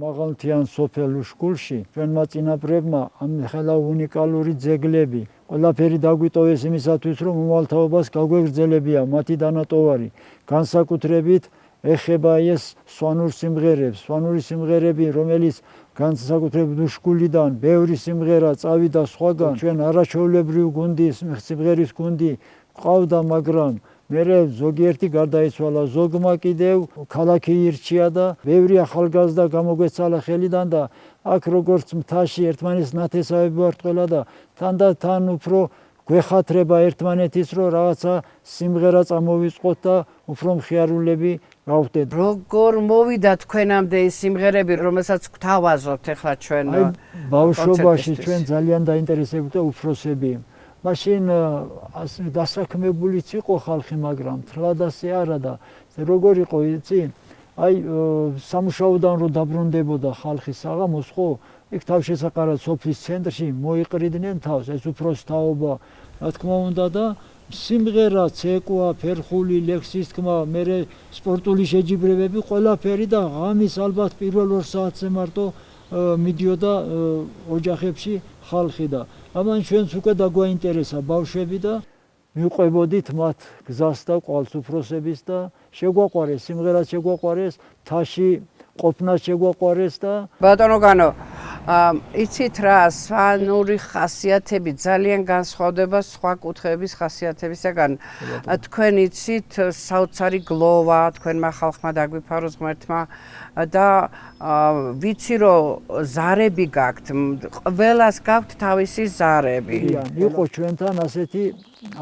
მაღალმთიან სოფელ უშკულში ჩვენმა წინაპრებმა ამ ხელა უნიკალური ძეგლები ყველაფერი დაგვიტოვეს იმისათვის, რომ მომალთაობას გაგვეგრძელებია მათი დანატოვარი. განსაკუთრებით ეხება ეს სვანურ სიმღერებს. სვანური სიმღერები, რომელიც განსაკუთრებით უშკულიდან ბევრი სიმღერა წავიდა სხვაგან, ჩვენ არაჩვეულებრივ გუნდის სიმღერის გუნდი ყავდა, მაგრამ მერე ზოგიერთი გარდაიცვალა, ზოგმა კიდევ ქალაქი ირჩია და ბევრი ახალგაზრდა გამოგვეცალა ხელიდან და აქ როგორც მთაში ერთმანეთს ნათესავები ვართ ყველა და თან უფრო გვეხათრება ერთმანეთის, რომ რაღაცა სიმღერა წამოვიწყოთ და უფრო მხიარულები გავხდეთ. როგორ მოვიდა თქვენამდე ის სიმღერები, რომელსაც გვთავაზობთ ახლა ჩვენ? ბავშვობაში ჩვენ ძალიან დაინტერესებდა უფროსები. მაშინ დასაქმებულიც იყო ხალხი, მაგრამ თლად ასე არა და როგორ იყო იცი? სამუშაოდან რო დაბრუნდებოდა ხალხი საღამოს, ხო, იქ თავშესაყარად სოფლის ცენტრში მოიყრიდნენ თავს, ეს უფროს თაობა, რა თქმა უნდა და სიმღერა, ცეკვა, ფერხული, ლექსის თქმა, მერე სპორტული შეჯიბრებები, ყველაფერი და ღამის ალბათ პირველ 2 საათზე მარტო მიდიოდა ოჯახებში ხალხი და ამან ჩვენც უკვე დაგვაინტერესა ბავშვები და მიყვებოდით მათ გზას და ყვალს უფროსების და შეგვაყვარეს სიმღერაც, შეგვაყვარეს თაში ყოფნა, შეგვაყვარეს და ბატონო განო, იცით რა, სვანური ხასიათები ძალიან განსხვავდება სხვა კუთხეების ხასიათებისაგან. თქვენ იცით საოცარი გლოვა, თქვენმა ხალხმა დაგვიფაროს ღმერთმა და ვიცი რომ ზარები გაქვთ, ყველას გაქვთ თავისი ზარები. იყო ჩვენთან ასეთი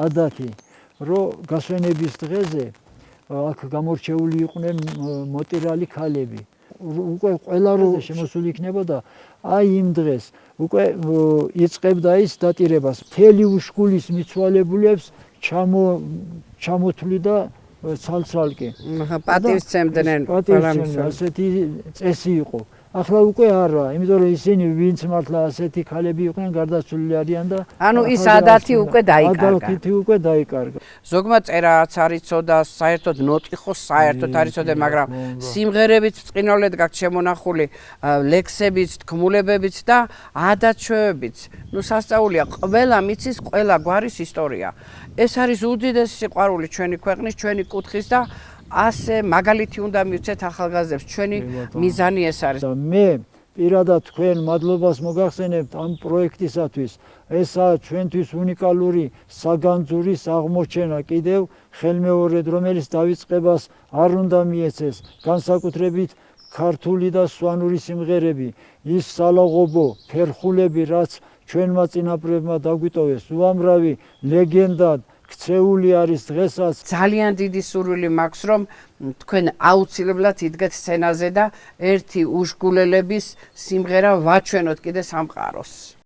ადათი, რომ გასვენების დღეზე აქ გამორჩეული იყვნენ მოტირალი ქალები. უკვე ყველა რო შემოსული იქნებოდა, აი იმ დღეს უკვე იწყებდა ის დატირებას. მთელი უშკულის მიცვალებულებს ჩამოთვლიდა ცალ-ცალკე. პატივისცემდნენ ყველამ. ასეთი წესი იყო. ახლა უკვე არა, იმიტომ რომ ისინი ვინც მართლა ასეთი ქალები იყვნენ, გარდაცვლილი არიან და ანუ ის ადათი უკვე დაიკარგა. ადათი უკვე დაიკარგა. ზოგმა წერაც არ იცოდა, საერთოდ ნოტი ხო საერთოდ არ იცოდა, მაგრამ სიმღერებიც ბრწყინვალედ გაქვთ შემონახული, ლექსებიც, თქმულებებიც და ადათშვევებიც. ნუ სასწაულია, ყველა მიცის ყველა გვარის ისტორია. ეს არის უდიდესი სიყვარული ჩვენი ქვეყნის, ჩვენი კუთხის და ასე მაგალითი უნდა მივცეთ ახალგაზრდებს. ჩვენი მიზანი ეს არის. მე პირადად თქვენ მადლობას მოგახსენებთ ამ პროექტისათვის. ესაა ჩვენთვის უნიკალური საგანძურის აღმოჩენა კიდევ ხელმეორედ, რომელიც დაიწყებას არ უნდა მიეცეს. განსაკუთრებით ქართული და სვანური სიმღერები, ის სალაღობო ფერხულები, რაც ჩვენმა წინაპრებმა დაგვიტოვეს, უამრავი ლეგენდა ქცეული არის დღესაც. ძალიან დიდი სურვილი მაქვს, რომ თქვენ აუცილებლად იდგეთ სცენაზე და ერთი უშკულელების სიმღერა ვაჩვენოთ კიდე სამყაროს.